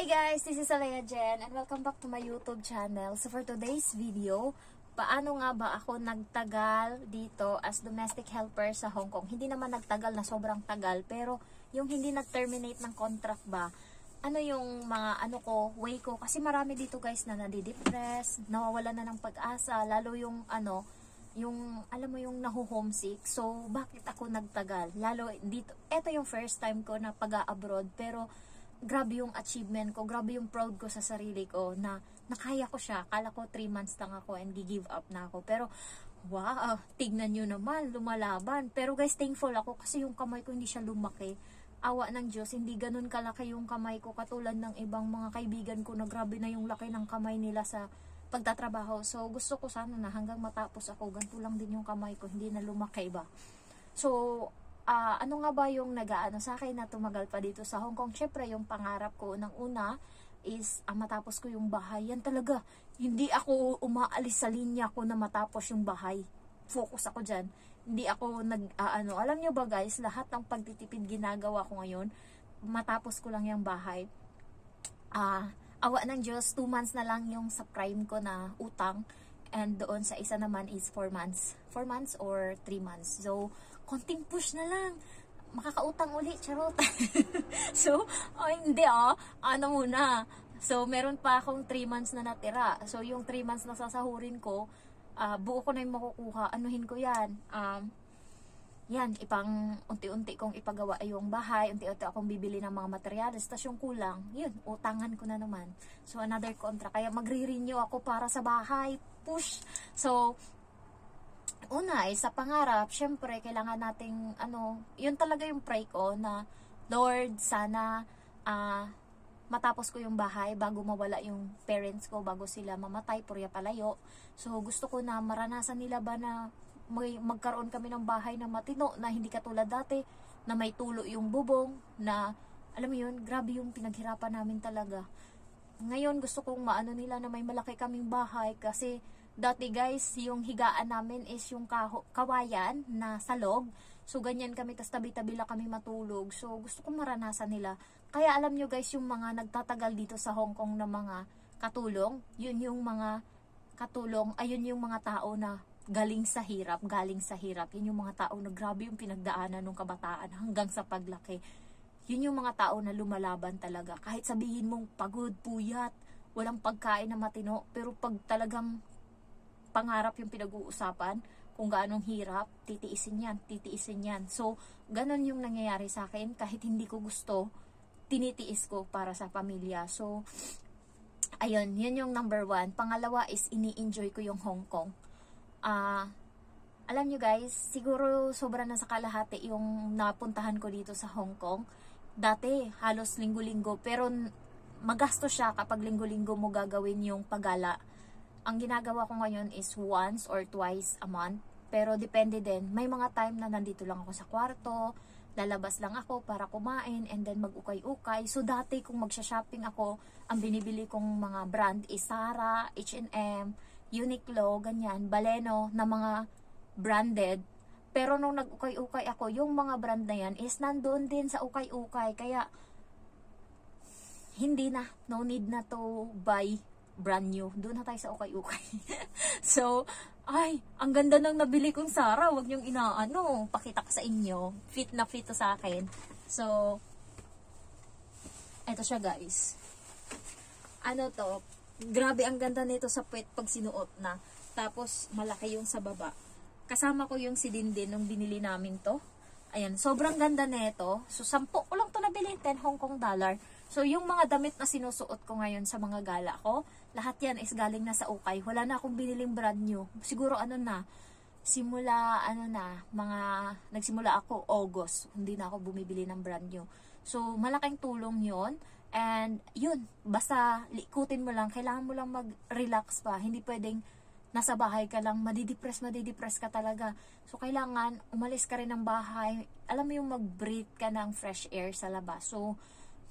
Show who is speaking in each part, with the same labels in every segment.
Speaker 1: Hi guys, this is Alea Jen and welcome back to my YouTube channel. So for today's video, paano nga ba ako nagtagal dito as domestic helper sa Hong Kong? Hindi naman nagtagal na sobrang tagal, pero yung hindi nag-terminate ng contract ba, ano yung mga way ko? Kasi marami dito guys na nadidepress, nawawala na ng pag-asa, lalo yung alam mo yung naho-homesick. So bakit ako nagtagal? Lalo dito, eto yung first time ko na pag-abroad, pero grabe yung achievement ko, grabe yung proud ko sa sarili ko na nakaya ko siya. Akala ko 3 months lang ako and give up na ako. Pero wow, tignan nyo naman, lumalaban. Pero guys, thankful ako kasi yung kamay ko hindi siya lumaki. Awa ng Diyos, hindi ganun kalaki yung kamay ko katulad ng ibang mga kaibigan ko na grabe na yung laki ng kamay nila sa pagtatrabaho. So gusto ko sana na hanggang matapos ako, ganito lang din yung kamay ko, hindi na lumaki ba. So ano nga ba yung nag-aano sa akin na tumagal pa dito sa Hong Kong? Syempre, yung pangarap ko ng una is matapos ko yung bahay. Yan talaga. Hindi ako umaalis sa linya ko na matapos yung bahay. Focus ako dyan. Hindi ako alam nyo ba guys, lahat ng pagtitipid ginagawa ko ngayon, matapos ko lang yung bahay. Awa ng Diyos, 2 months na lang yung sa prime ko na utang. And doon sa isa naman is 4 months. 4 months or 3 months. So, konting push na lang. Makakautang ulit, charot. So, hindi ano muna. So, meron pa akong 3 months na natira. So, yung 3 months na sasahurin ko, buo ko na yung makukuha. Anuhin ko yan. Yan, unti-unti kong ipagawa yung bahay, unti-unti akong bibili ng mga materyales, tas yung kulang, yun, utangan ko na naman. So, another contract. Kaya magre-renew ako para sa bahay. Push. So, una, sa pangarap, syempre, kailangan nating, yun talaga yung pray ko na, Lord, sana, matapos ko yung bahay bago mawala yung parents ko, bago sila mamatay, purya palayo. So, gusto ko na maranasan nila ba na magkaroon kami ng bahay na matino, na hindi katulad dati, na may tulo yung bubong, na, alam mo yun, grabe yung pinaghirapan namin talaga. Ngayon, gusto kong maano nila na may malaki kaming bahay, kasi, dati guys, yung higaan namin is yung kawayan na salog. So, ganyan kami, tas tabi-tabi lang kami matulog. So, gusto kong maranasan nila. Kaya alam nyo guys, yung mga nagtatagal dito sa Hong Kong na mga katulong, yun yung mga katulong, ayun yung mga tao na galing sa hirap. Yun yung mga tao na grabe yung pinagdaanan ng kabataan hanggang sa paglaki. Yun yung mga tao na lumalaban talaga. Kahit sabihin mong pagod, puyat, walang pagkain na matino, pero pag talagang pangarap yung pinag-uusapan, kung gaanong hirap, titiisin yan. So, ganun yung nangyayari sa akin, kahit hindi ko gusto, tinitiis ko para sa pamilya. So, ayun, yun yung number 1. Pangalawa is, ini-enjoy ko yung Hong Kong. Alam nyo guys, siguro sobra na sa kalahati yung napuntahan ko dito sa Hong Kong. Dati, halos linggo-linggo, pero magasto siya kapag linggo-linggo mo gagawin yung paggala. Ang ginagawa ko ngayon is once or twice a month. Pero depende din. May mga time na nandito lang ako sa kwarto, lalabas lang ako para kumain, and then mag-ukay-ukay. So dati kung magsha-shopping ako, ang binibili kong mga brand is Zara, H&M, Uniqlo, ganyan, Baleno, na mga branded. Pero nung nag-ukay-ukay ako, yung mga brand na yan is nandoon din sa ukay-ukay. Kaya, hindi na, no need na to buy brand new. Doon na tayo sa ukay-ukay. So, ang ganda ng nabili kong Zara. Huwag niyong pakita ko sa inyo. Fit na fit to sa akin. So, eto siya guys. To? Grabe, ang ganda nito sa puwet pag sinuot na. Tapos, malaki yung sa baba. Kasama ko yung si Dindin nung binili namin to. Ayan, sobrang ganda nito. So, 10 ko lang to nabili. 10 Hong Kong dollar. So, yung mga damit na sinusuot ko ngayon sa mga gala ko, lahat yan is galing na sa ukay. Wala na akong biniling brand new. Siguro nagsimula ako August. Hindi na ako bumibili ng brand new. So, malaking tulong yon. And, yun, basta likutin mo lang. Kailangan mo lang mag-relax pa. Hindi pwedeng nasa bahay ka lang, madidepress ka talaga. So, kailangan umalis ka rin ng bahay. Alam mo yung mag-breathe ka ng fresh air sa labas. So,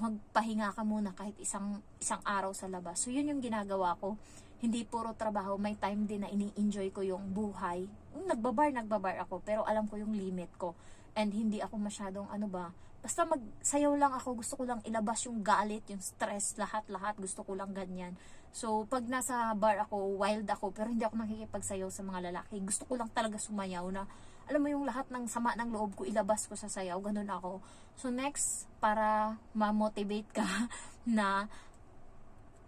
Speaker 1: magpahinga ka muna kahit isang araw sa labas. So, yun yung ginagawa ko. Hindi puro trabaho. May time din na ini-enjoy ko yung buhay. Nagbabar ako. Pero alam ko yung limit ko. And hindi ako masyadong basta magsayaw lang ako, gusto ko lang ilabas yung galit, yung stress, lahat-lahat, gusto ko lang ganyan. So, pag nasa bar ako, wild ako, pero hindi ako nakikipagsayaw sa mga lalaki. Gusto ko lang talaga sumayaw na, alam mo yung lahat ng sama ng loob ko, ilabas ko sa sayaw, ganun ako. So, next, para ma-motivate ka na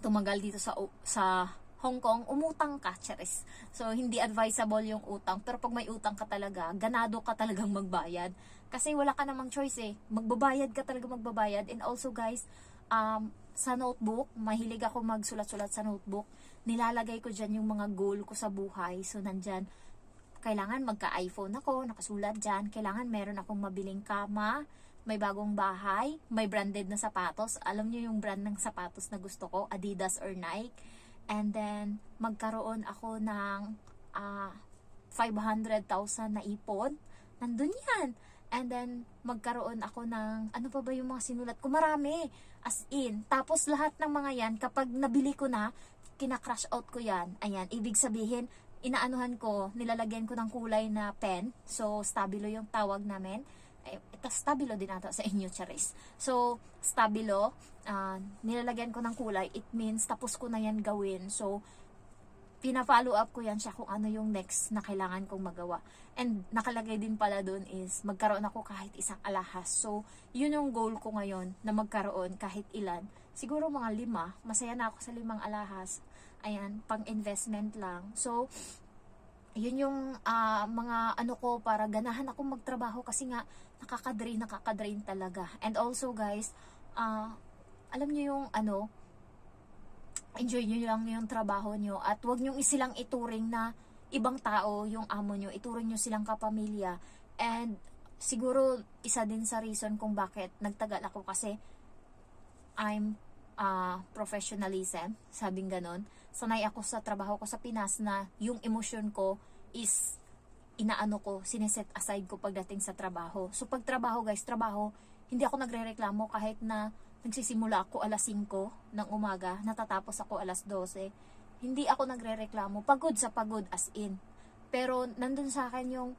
Speaker 1: tumagal dito sa Hong Kong, umutang ka, charis. So, hindi advisable yung utang. Pero pag may utang ka talaga, ganado ka talagang magbayad. Kasi wala ka namang choice eh. Magbabayad ka talaga magbabayad. And also guys, sa notebook, mahilig ako magsulat-sulat sa notebook. Nilalagay ko dyan yung mga goal ko sa buhay. So, nandyan, kailangan magka-iPhone ako, nakasulat dyan. Kailangan meron akong mabiling kama, may bagong bahay, may branded na sapatos. Alam niyo yung brand ng sapatos na gusto ko, Adidas or Nike. And then, magkaroon ako ng 500,000 na ipon. Nandun yan. And then, magkaroon ako ng, ano pa ba yung mga sinulat ko? Marami. As in. Tapos, lahat ng mga yan, kapag nabili ko na, kina-crash out ko yan. Ayan. Ibig sabihin, inaanuhan ko, nilalagyan ko ng kulay na pen. So, stabilo yung tawag namin. Ito, stabilo din ata sa inyo, charis. So, stabilo, nilalagyan ko ng kulay, it means tapos ko na yan gawin. So, pina-follow up ko yan siya kung ano yung next na kailangan kong magawa. And nakalagay din pala dun is magkaroon ako kahit isang alahas. So, yun yung goal ko ngayon na magkaroon kahit ilan. Siguro mga 5. Masaya na ako sa 5 alahas. Ayan, pang investment lang. So, yun yung mga ano ko para ganahan ako magtrabaho kasi nga nakaka-drain talaga. And also guys, alam niyo yung ano, enjoy nyo lang yung trabaho nyo at wag nyo isilang ituring na ibang tao yung amo nyo, ituring nyo silang kapamilya. And siguro isa din sa reason kung bakit nagtagal ako kasi I'm professionalism, sabing ganon. Sanay ako sa trabaho ko sa Pinas na yung emosyon ko is inaano ko, sineset aside ko pagdating sa trabaho. So pag trabaho guys, trabaho, hindi ako nagrereklamo kahit na nagsisimula ako alas 5 ng umaga, natatapos ako alas 12. Hindi ako nagrereklamo, pagod sa pagod as in. Pero nandun sa akin yung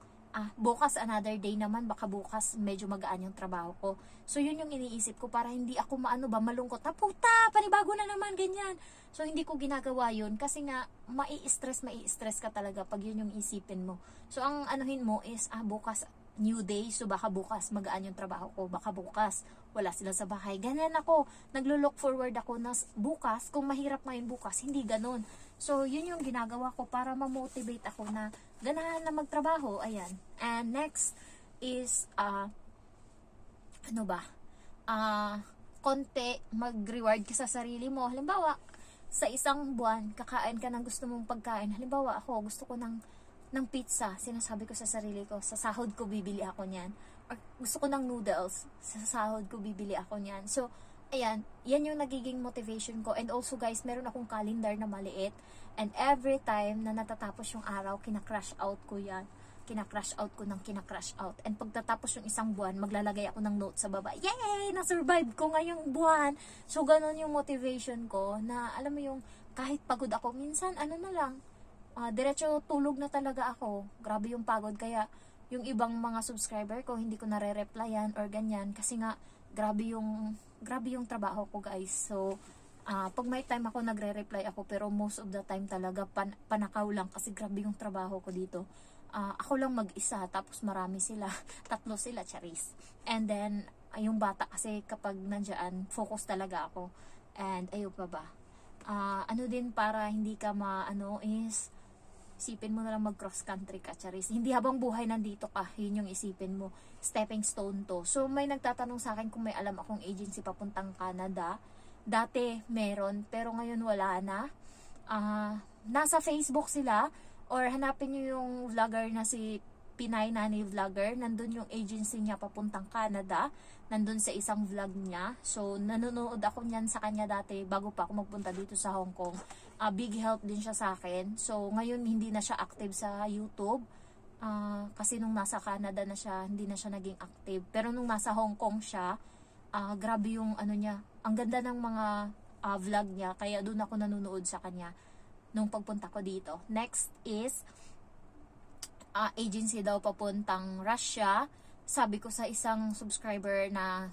Speaker 1: bukas another day naman, baka bukas medyo magaan yung trabaho ko. So yun yung iniisip ko para hindi ako malungkot na puta, panibago na naman, ganyan. So hindi ko ginagawa yun kasi nga mai-stress ka talaga pag yun yung isipin mo. So ang anuhin mo is bukas new day, so baka bukas magaan yung trabaho ko, baka bukas wala sila sa bahay. Ganyan ako, naglo-look forward ako na bukas, kung mahirap ngayon bukas, hindi ganun. So yun yung ginagawa ko para ma-motivate ako na ganahan na magtrabaho. Ayan. And next is konti mag-reward ka sa sarili mo. Halimbawa, sa isang buwan, kakain ka ng gusto mong pagkain. Halimbawa, ako, gusto ko ng pizza. Sinasabi ko sa sarili ko, sa sahod ko bibili ako niyan. Or gusto ko ng noodles, sa sahod ko bibili ako niyan. So, ayan, yan yung nagiging motivation ko. And also guys, meron akong calendar na maliit. And every time na natatapos yung araw, kina-crash out ko yan. Kina-crash out ko ng kina-crash out. And pagtatapos yung isang buwan, maglalagay ako ng note sa baba. Yay! Na-survive ko ngayong buwan! So, ganun yung motivation ko na, alam mo yung, kahit pagod ako, minsan, diretso tulog na talaga ako. Grabe yung pagod. Kaya, yung ibang mga subscriber ko, hindi ko nare-replyan or ganyan. Kasi nga, grabe yung trabaho ko guys. So, pag may time ako nagre-reply ako, pero most of the time talaga panakaw lang kasi grabe yung trabaho ko dito. Ako lang mag-isa, tapos marami sila. 3 sila, charis. And then, yung bata kasi kapag nandiyan, focus talaga ako. And ayun pa ba? Ano din para hindi ka is isipin mo na lang mag-cross country ka, charis. Hindi habang buhay nandito ka, yun yung isipin mo. Stepping stone to. So, may nagtatanong sa akin kung may alam akong agency papuntang Canada. Dati meron, pero ngayon wala na. Nasa Facebook sila, or hanapin nyo yung vlogger na si Pinay Nani Vlogger. Nandun yung agency niya papuntang Canada. Nandun sa isang vlog niya. So, nanonood ako niyan sa kanya dati bago pa ako magpunta dito sa Hong Kong. Big help din siya sa akin. So, ngayon hindi na siya active sa YouTube. Kasi nung nasa Canada na siya, hindi na siya naging active. Pero nung nasa Hong Kong siya, grabe yung niya. Ang ganda ng mga vlog niya. Kaya doon ako nanonood sa kanya nung pagpunta ko dito. Next is agency daw papuntang Russia. sabi ko sa isang subscriber na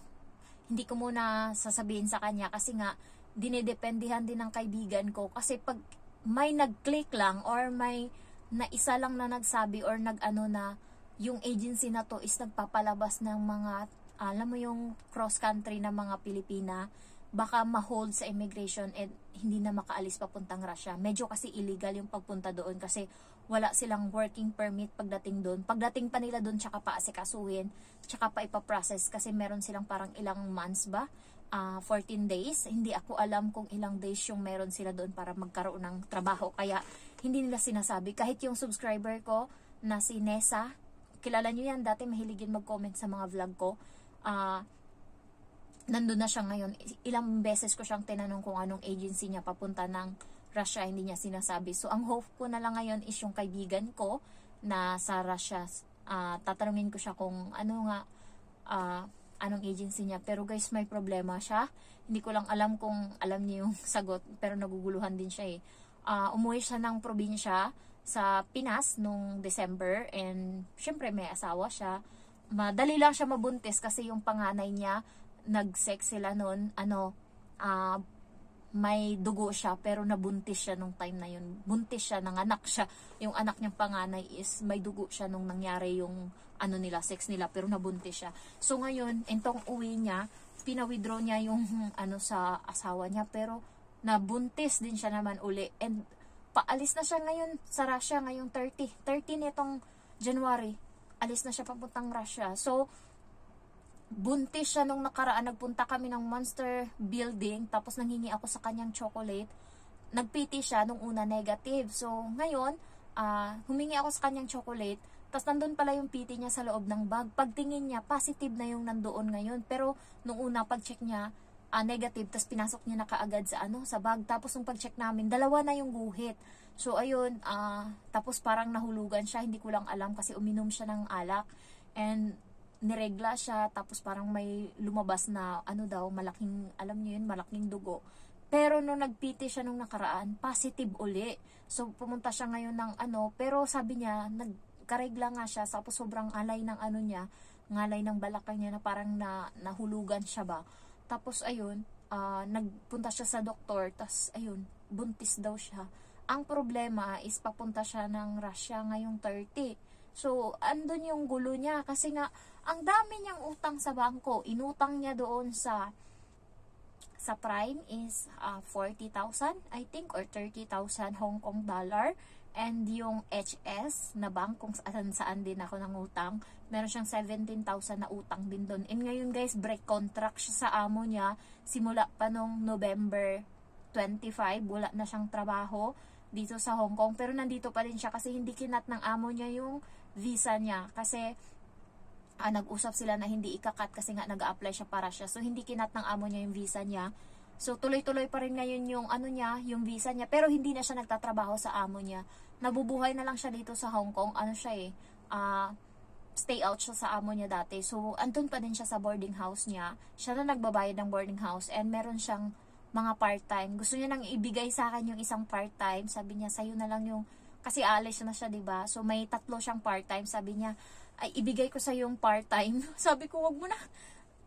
Speaker 1: hindi ko muna sasabihin sa kanya kasi nga dinedependihan din ng kaibigan ko. Kasi pag may nag-click lang or may na isa lang na nagsabi or nag-ano na yung agency na to is nagpapalabas ng mga, alam mo yung cross-country na mga Pilipina, baka ma-hold sa immigration and hindi na makaalis papuntang Russia. Medyo kasi illegal yung pagpunta doon kasi wala silang working permit pagdating doon. Pagdating pa nila doon, tsaka pa asikasuhin, tsaka pa ipaprocess kasi meron silang parang ilang months ba? 14 days. Hindi ako alam kung ilang days yung meron sila doon para magkaroon ng trabaho. Kaya hindi nila sinasabi. Kahit yung subscriber ko na si Nessa, kilala nyo yan, dati mahilig yun mag-comment sa mga vlog ko. Nandun na siya ngayon. Ilang beses ko siyang tinanong kung anong agency niya papunta ng Russia, hindi niya sinasabi. So, ang hope ko na lang ngayon is yung kaibigan ko na sa Russia. Tatanungin ko siya kung anong agency niya. Pero guys, may problema siya. Hindi ko lang alam kung alam niya yung sagot, pero naguguluhan din siya eh. Umuwi siya ng probinsya sa Pinas nung December and syempre may asawa siya. Madali lang siya mabuntis kasi yung panganay niya nag-sex sila noon, may dugo siya pero nabuntis siya nung time na yun. Buntis siya, nanganak siya. Yung anak niyang panganay is may dugo siya nung nangyari yung sex nila pero nabuntis siya. So ngayon, itong uwi niya, pina-withdraw niya yung sa asawa niya pero nabuntis din siya naman uli. And paalis na siya ngayon sa Russia ngayong 30 nitong January. Alis na siya papuntang Russia. So buntis siya nung nakaraan, nagpunta kami ng Monster Building, tapos nanghingi ako sa kanyang chocolate. Nagpiti siya nung una, negative. So, ngayon, humingi ako sa kanyang chocolate, tapos nandun pala yung piti niya sa loob ng bag. Pagtingin niya, positive na yung nandoon ngayon. Pero, nung una, pag-check niya, negative, tapos pinasok niya na kaagad sa bag. Tapos, nung pag-check namin, dalawa na yung guhit. So, ayun, tapos parang nahulugan siya, hindi ko lang alam kasi uminom siya ng alak. And, niregla siya, tapos parang may lumabas na malaking, alam niyo yun, malaking dugo. Pero nung nagpiti siya nung nakaraan, positive uli. So pumunta siya ngayon ng pero sabi niya, nagkaregla nga siya, tapos sobrang alay ng ngalay ng balakang niya na parang nahulugan siya ba. Tapos ayun, nagpunta siya sa doktor, tapos ayun, buntis daw siya. Ang problema is papunta siya ng Russia ngayong 30. So, andun yung gulo niya kasi nga ang dami niyang utang sa bangko. Inutang niya doon sa Prime is 40,000 I think or 30,000 Hong Kong dollar. And yung HS na bank kung saan din ako ng utang, meron siyang 17,000 na utang din doon. And ngayon guys, break contract siya sa amo niya. Simula pa nung November 25, wala na siyang trabaho dito sa Hong Kong. Pero nandito pa rin siya kasi hindi kinat ng amo niya yung visa niya. Kasi nag-usap sila na hindi ikakat kasi nga nag-a-apply siya para siya. So hindi kinat ng amo niya yung visa niya. So tuloy-tuloy pa rin ngayon yung yung visa niya. Pero hindi na siya nagtatrabaho sa amo niya. Nabubuhay na lang siya dito sa Hong Kong. Stay out siya sa amo niya dati. So andun pa din siya sa boarding house niya. Siya na nagbabayad ng boarding house and meron siyang mga part-time. Gusto niya nang ibigay sa akin yung isang part-time. Sabi niya, sa'yo na lang yung, kasi alis na siya, diba? So may 3 siyang part-time. Sabi niya, ay ibigay ko sa yung part-time. Sabi ko, wag mo na.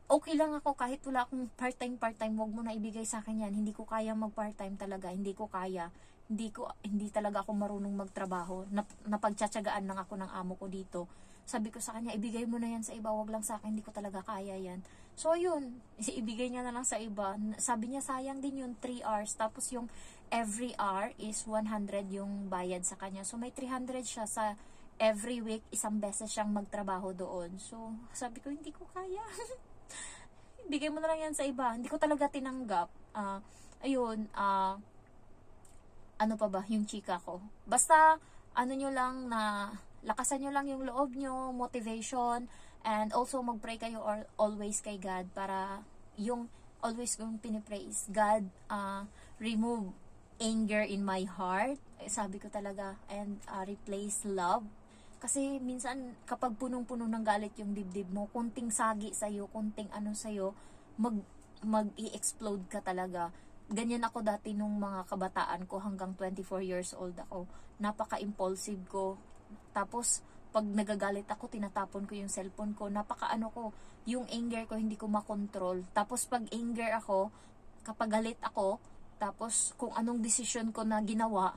Speaker 1: Okay lang ako kahit wala akong part-time, wag mo na ibigay sa akin yan. Hindi ko kaya mag-part-time talaga. Hindi ko kaya. Hindi talaga ako marunong magtrabaho. Napagtsatsagaan lang ako ng amo ko dito. Sabi ko sa kanya, ibigay mo na yan sa iba, wag lang sa akin, hindi ko talaga kaya yan. So yun, ibigay niya na lang sa iba. Sabi niya, sayang din yung 3 hours. Tapos yung every hour is 100 yung bayad sa kanya. So may 300 siya sa every week, isang beses siyang magtrabaho doon. So sabi ko, hindi ko kaya. Ibigay mo na lang yan sa iba. Hindi ko talaga tinanggap. Ano pa ba yung chika ko? Basta, nyo lang na lakasan nyo lang yung loob nyo, motivation, and also mag-pray kayo always kay God para yung always kong pinipray is God, remove anger in my heart, sabi ko talaga, and replace love. Kasi minsan kapag punong-puno ng galit yung dibdib mo, kunting sagi sa'yo, kunting sa'yo, mag-i-explode ka talaga. Ganyan ako dati nung mga kabataan ko hanggang 24 years old ako. Napaka-impulsive ko. Tapos, pag nagagalit ako, tinatapon ko yung cellphone ko. Napaka-ano ko, yung anger ko, hindi ko makontrol. Tapos pag anger ako, kapag galit ako, tapos kung anong desisyon ko na ginawa,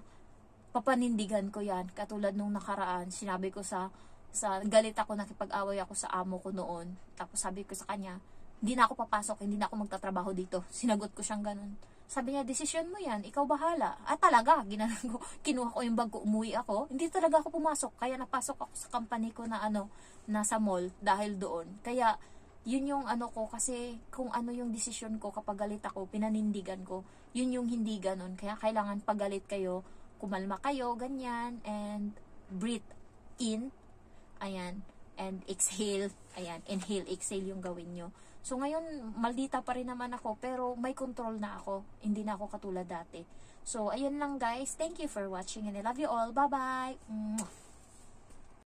Speaker 1: papanindigan ko yan. Katulad nung nakaraan, sinabi ko sa galit ako, nakipag-away ako sa amo ko noon. Tapos sabi ko sa kanya, hindi na ako papasok, hindi na ako magtatrabaho dito. Sinagot ko siyang ganun. Sabi niya, desisyon mo yan, ikaw bahala. Talaga, kinuha ko yung bag ko, umuwi ako. Hindi talaga ako pumasok, kaya napasok ako sa company ko na nasa mall dahil doon. Kaya, yun yung ko, kasi kung ano yung desisyon ko kapag galit ako, pinanindigan ko. Yun yung hindi ganun. Kaya kailangan pag galit kayo, kumalma kayo, ganyan, and breathe in, ayan, and exhale, ayan, inhale, exhale yung gawin nyo. So, ngayon, maldita pa rin naman ako, pero may control na ako. Hindi na ako katulad dati. So, ayun lang guys. Thank you for watching and I love you all. Bye-bye!